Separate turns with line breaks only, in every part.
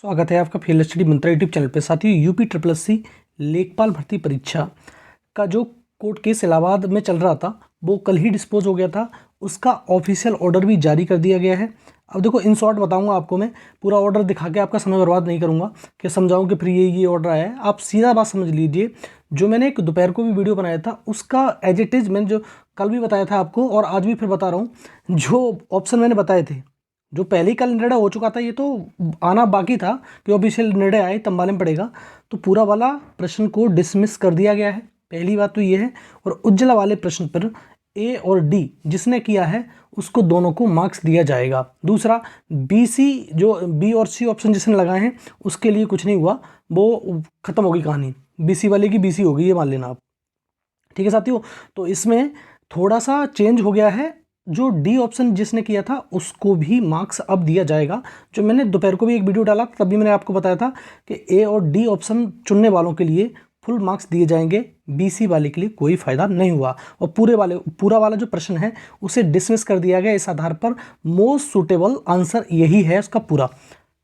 स्वागत है आपका फील्ड स्टडी मंत्रा यूट्यूब चैनल पे। साथियों, यूपी ट्रिपल एस सी लेखपाल भर्ती परीक्षा का जो कोर्ट केस इलाहाबाद में चल रहा था वो कल ही डिस्पोज हो गया था। उसका ऑफिशियल ऑर्डर भी जारी कर दिया गया है। अब देखो, इन शॉर्ट बताऊंगा आपको, मैं पूरा ऑर्डर दिखा के आपका समय बर्बाद नहीं करूंगा कि समझाऊं कि फिर ये ऑर्डर आया है। आप सीधा बात समझ लीजिए। जो मैंने एक दोपहर को भी वीडियो बनाया था उसका एज इट इज़ मैंने जो कल भी बताया था आपको और आज भी फिर बता रहा हूँ। जो ऑप्शन मैंने बताए थे, जो पहले ही कल निर्णय हो चुका था, ये तो आना बाकी था कि ऑफिशियल निर्णय आए तब मालूम पड़ेगा। तो पूरा वाला प्रश्न को डिसमिस कर दिया गया है। पहली बात तो ये है। और उज्ज्वला वाले प्रश्न पर ए और डी जिसने किया है उसको दोनों को मार्क्स दिया जाएगा। दूसरा, बी सी जो बी और सी ऑप्शन जिसने लगाए हैं उसके लिए कुछ नहीं हुआ, वो खत्म होगी कहानी। बी सी वाले की बी सी होगी, ये मान लेना आप। ठीक है साथियों, तो इसमें थोड़ा सा चेंज हो गया है। जो डी ऑप्शन जिसने किया था उसको भी मार्क्स अब दिया जाएगा। जो मैंने दोपहर को भी एक वीडियो डाला तभी मैंने आपको बताया था कि ए और डी ऑप्शन चुनने वालों के लिए फुल मार्क्स दिए जाएंगे, बी सी वाले के लिए कोई फायदा नहीं हुआ। और पूरा वाला जो प्रश्न है उसे डिसमिस कर दिया गया। इस आधार पर मोस्ट सुटेबल आंसर यही है उसका पूरा।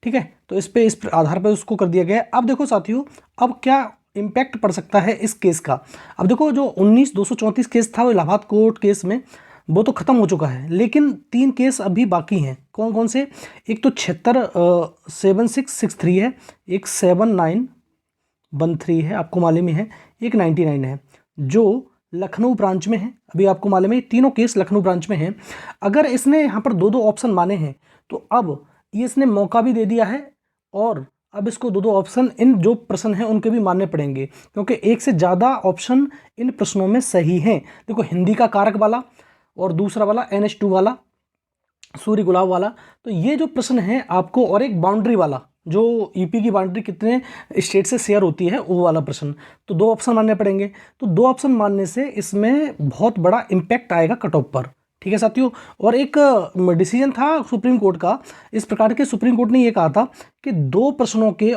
ठीक है, तो इस आधार पर उसको कर दिया गया है। अब देखो साथियों, अब क्या इम्पैक्ट पड़ सकता है इस केस का। अब देखो, जो 19/234 केस था वो इलाहाबाद कोर्ट केस में, वो तो खत्म हो चुका है, लेकिन 3 केस अभी बाकी हैं। कौन कौन से? एक तो 767663 है, एक 7913 है, आपको मालूम ही है, एक 99 है जो लखनऊ ब्रांच में है। अभी आपको मालूम है तीनों केस लखनऊ ब्रांच में हैं। अगर इसने यहाँ पर 2-2 ऑप्शन माने हैं तो अब ये इसने मौका भी दे दिया है और अब इसको 2-2 ऑप्शन इन जो प्रश्न हैं उनके भी मानने पड़ेंगे, क्योंकि एक से ज़्यादा ऑप्शन इन प्रश्नों में सही हैं। देखो, हिंदी का कारक वाला और दूसरा वाला NH2 वाला, सूर्य गुलाब वाला, तो ये जो प्रश्न है आपको, और एक बाउंड्री वाला, जो यूपी की बाउंड्री कितने स्टेट से शेयर होती है वो वाला प्रश्न, तो 2 ऑप्शन मानने पड़ेंगे। तो 2 ऑप्शन मानने से इसमें बहुत बड़ा इम्पैक्ट आएगा कट ऑफ पर। ठीक है साथियों, और एक डिसीजन था सुप्रीम कोर्ट का इस प्रकार के। सुप्रीम कोर्ट ने ये कहा था कि 2 प्रश्नों के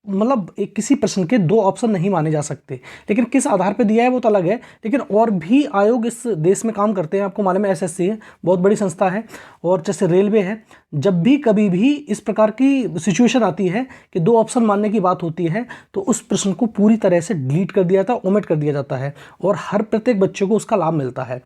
मतलब एक किसी प्रश्न के 2 ऑप्शन नहीं माने जा सकते, लेकिन किस आधार पर दिया है वो तो अलग है। लेकिन और भी आयोग इस देश में काम करते हैं, आपको मालूम है SSC है, बहुत बड़ी संस्था है, और जैसे रेलवे है। जब भी कभी भी इस प्रकार की सिचुएशन आती है कि 2 ऑप्शन मानने की बात होती है तो उस प्रश्न को पूरी तरह से डिलीट कर दिया जाता है, ओमिट कर दिया जाता है, और हर प्रत्येक बच्चे को उसका लाभ मिलता है।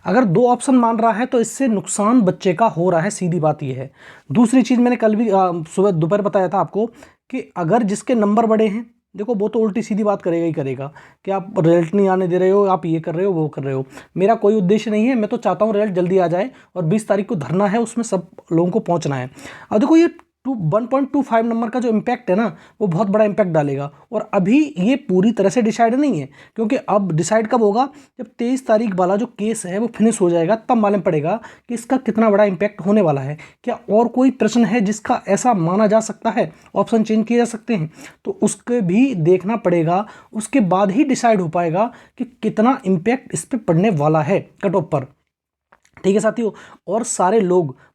अगर 2 ऑप्शन मान रहा है तो इससे नुकसान बच्चे का हो रहा है, सीधी बात यह है। दूसरी चीज़ मैंने कल भी सुबह दोपहर बताया था आपको कि अगर जिसके नंबर बड़े हैं, देखो वो तो उल्टी सीधी बात करेगा ही करेगा कि आप रिजल्ट नहीं आने दे रहे हो, आप ये कर रहे हो वो कर रहे हो। मेरा कोई उद्देश्य नहीं है, मैं तो चाहता हूँ रिजल्ट जल्दी आ जाए और 20 तारीख को धरना है, उसमें सब लोगों को पहुँचना है। अब देखो, ये 1.25 नंबर का जो इम्पैक्ट है ना, वो बहुत बड़ा इम्पैक्ट डालेगा। और अभी ये पूरी तरह से डिसाइड नहीं है, क्योंकि अब डिसाइड कब होगा? जब 23 तारीख वाला जो केस है वो फिनिश हो जाएगा, तब मालूम पड़ेगा कि इसका कितना बड़ा इम्पैक्ट होने वाला है। क्या और कोई प्रश्न है जिसका ऐसा माना जा सकता है, ऑप्शन चेंज किए जा सकते हैं? तो उसके भी देखना पड़ेगा, उसके बाद ही डिसाइड हो पाएगा कि कितना इम्पैक्ट इस पर पड़ने वाला है कट ऑफ पर। ठीक है साथियों, और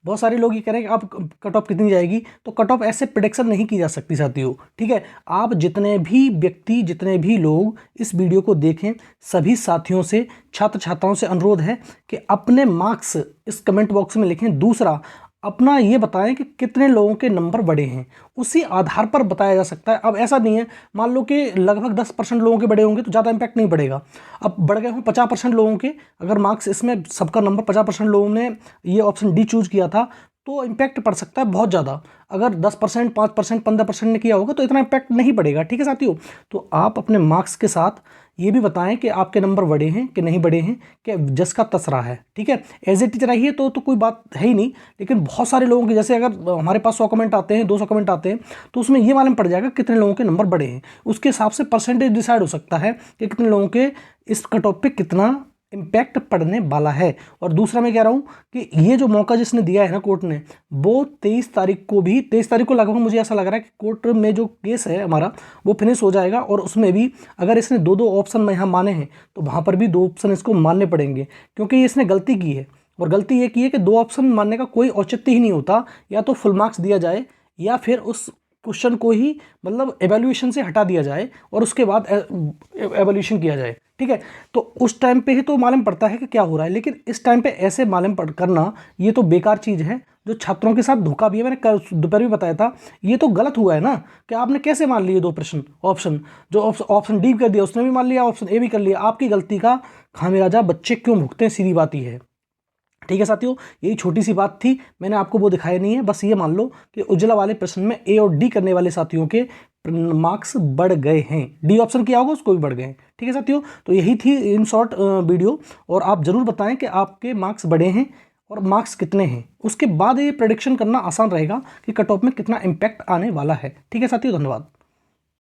बहुत सारे लोग ये कह रहे हैं कि आप कट ऑफ कितनी जाएगी, तो कट ऑफ ऐसे प्रेडिक्शन नहीं की जा सकती साथियों। ठीक है, आप जितने भी व्यक्ति, जितने भी लोग इस वीडियो को देखें, सभी साथियों से, छात्र छात्राओं से अनुरोध है कि अपने मार्क्स इस कमेंट बॉक्स में लिखें। दूसरा, अपना ये बताएं कि कितने लोगों के नंबर बड़े हैं, उसी आधार पर बताया जा सकता है। अब ऐसा नहीं है, मान लो कि लगभग 10% लोगों के बड़े होंगे तो ज़्यादा इम्पैक्ट नहीं पड़ेगा। अब बढ़ गए हों 50% लोगों के, अगर मार्क्स इसमें सबका नंबर 50% लोगों ने ये ऑप्शन डी चूज किया था तो इम्पैक्ट पड़ सकता है बहुत ज़्यादा। अगर 10%, 5%, 15% ने किया होगा तो इतना इम्पैक्ट नहीं पड़ेगा। ठीक है साथियों, तो आप अपने मार्क्स के साथ ये भी बताएं कि आपके नंबर बड़े हैं कि नहीं बड़े हैं, कि जस का तस रहा है। ठीक है, एज ए टीचर रहिए तो कोई बात है ही नहीं, लेकिन बहुत सारे लोगों के, जैसे अगर हमारे पास 100 कमेंट आते हैं, 200 कमेंट आते हैं, तो उसमें ये मालूम पड़ जाएगा कितने लोगों के नंबर बड़े हैं। उसके हिसाब से परसेंटेज डिसाइड हो सकता है कि कितने लोगों के इस कट ऑफ पे कितना इम्पैक्ट पड़ने वाला है। और दूसरा मैं कह रहा हूँ कि ये जो मौका जिसने दिया है ना कोर्ट ने, वो 23 तारीख को लगभग मुझे ऐसा लग रहा है कि कोर्ट में जो केस है हमारा वो फिनिश हो जाएगा, और उसमें भी अगर इसने 2-2 ऑप्शन यहाँ माने हैं तो वहाँ पर भी 2 ऑप्शन इसको मानने पड़ेंगे, क्योंकि इसने गलती की है। और गलती ये की है कि 2 ऑप्शन मानने का कोई औचित्य ही नहीं होता, या तो फुल मार्क्स दिया जाए या फिर उस क्वेश्चन को ही मतलब एवेल्यूएशन से हटा दिया जाए और उसके बाद एवेल्यूएशन किया जाए। ठीक है, तो उस टाइम पे ही तो मालूम पड़ता है कि क्या हो रहा है, लेकिन इस टाइम पे ऐसे मालूम करना ये तो बेकार चीज़ है। जो छात्रों के साथ धोखा भी है, मैंने कल दोपहर भी बताया था, ये तो गलत हुआ है ना कि आपने कैसे मान लिए 2 प्रश्न ऑप्शन, जो ऑप्शन डी कर दिया उसने भी मान लिया, ऑप्शन ए भी कर लिया। आपकी गलती का खामियाजा बच्चे क्यों भुगते हैं, सीधी बात ही है। ठीक है साथियों, यही छोटी सी बात थी, मैंने आपको वो दिखाया नहीं है। बस ये मान लो कि उज्ज्वला वाले प्रश्न में ए और डी करने वाले साथियों के मार्क्स बढ़ गए हैं, डी ऑप्शन किया होगा उसको भी बढ़ गए हैं। ठीक है साथियों, तो यही थी इन शॉर्ट वीडियो, और आप जरूर बताएं कि आपके मार्क्स बढ़े हैं और मार्क्स कितने हैं। उसके बाद ये प्रेडिक्शन करना आसान रहेगा कि कट ऑफ में कितना इम्पैक्ट आने वाला है। ठीक है साथियों, धन्यवाद।